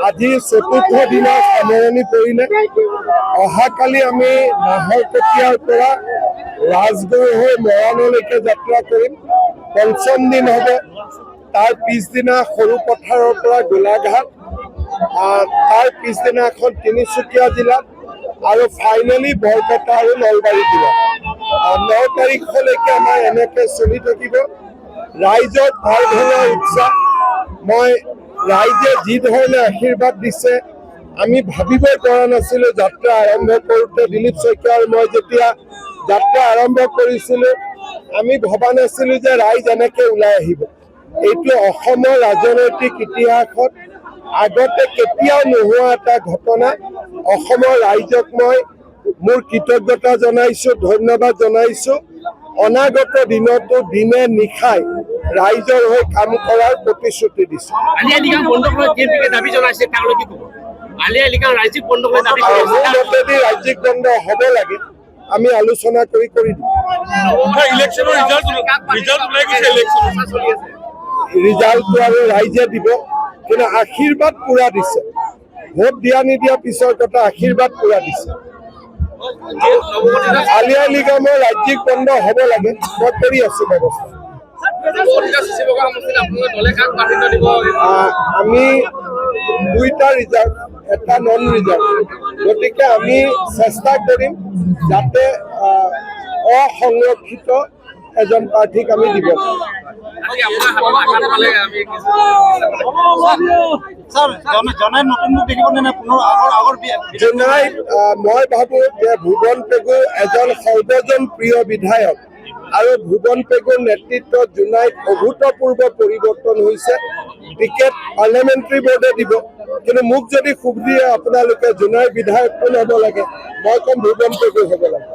আজি চতুৰ্থ দিনৰ সামৰণি পৰিলে। অহাকালি আমি নাহৰকটীয়াৰ পৰা ৰাজগড় হৈ মৰাণলৈকে যাত্ৰা কৰিম। পঞ্চম দিন হ'ব। তাৰ পিছদিনা সৰু পথাৰৰ পৰা গোলাঘাট, তাৰ পিছদিনাখন তিনিচুকীয়া জিলাত আৰু ফাইনেলি বৰপেটা আৰু নলবাৰী জিলাত। 9 তাৰিখলৈকে আমাৰ এনেকৈ চলি থাকিব। ৰাইজৰ ভাল ধৰণৰ উৎসাহ। মই ৰাইজে যি ধৰণে আশীৰ্বাদ দিছে আমি ভাবিবই পৰা নাছিলোঁ। যাত্ৰা আৰম্ভ কৰোঁতে দিলীপ শইকীয়া আৰু মই যেতিয়া যাত্ৰা আৰম্ভ কৰিছিলোঁ আমি ভবা নাছিলোঁ যে ৰাইজ এনেকৈ ওলাই আহিব। এইটো অসমৰ ৰাজনৈতিক ইতিহাসত আগতে কেতিয়াও নোহোৱা এটা ঘটনা। অসমৰ ৰাইজক মই মোৰ কৃতজ্ঞতা জনাইছোঁ, ধন্যবাদ জনাইছোঁ। অনাগত দিনতো দিনে নিশাই ৰাইজৰ হৈ কাম কৰাৰ প্ৰতিশ্ৰুতি দিছোঁ। ৰাজ্যিক বন্ধ হ'ব লাগে, আমি আলোচনা কৰি দিম। ৰিজাল্টটো আৰু ৰাইজে দিব, কিন্তু আশীৰ্বাদ পুৰা দিছে। ভোট দিয়া নিদিয়া পিছৰ কথা, আশীৰ্বাদ পুৰা দিছে। আলি আই লৃগাঙৰ ৰাজ্যিক বন্ধ হ'ব লাগে, মই কৰি আছো ব্যৱস্থা। আমি 2টা ৰিজাৰ্ভ, এটা নন ৰিজাৰ্ভ। গতিকে আমি চেষ্টা কৰিম যাতে অসংৰক্ষিত এজন প্ৰাৰ্থীক আমি দিব পাৰোঁ। মই ভাবো যে ভুৱন পেগু এজন সৰ্বজনপ্ৰিয় বিধায়ক আৰু ভুৱন পেগুৰ নেতৃত্বত জোনাইত অভূতপূৰ্ব পৰিৱৰ্তন হৈছে। টিকেট পাৰ্লিয়ামেণ্টাৰী বোৰ্ডে দিব, কিন্তু মোক যদি সুখ দিয়ে আপোনালোকে জোনাইৰ বিধায়ক কোন হ'ব লাগে, মই ক'ম ভুৱন পেগু হ'ব লাগে।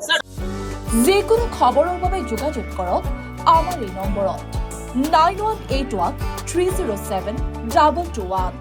যিকোনো খবৰৰ বাবে যোগাযোগ কৰক আমাৰ এই নম্বৰত 9181 307 221।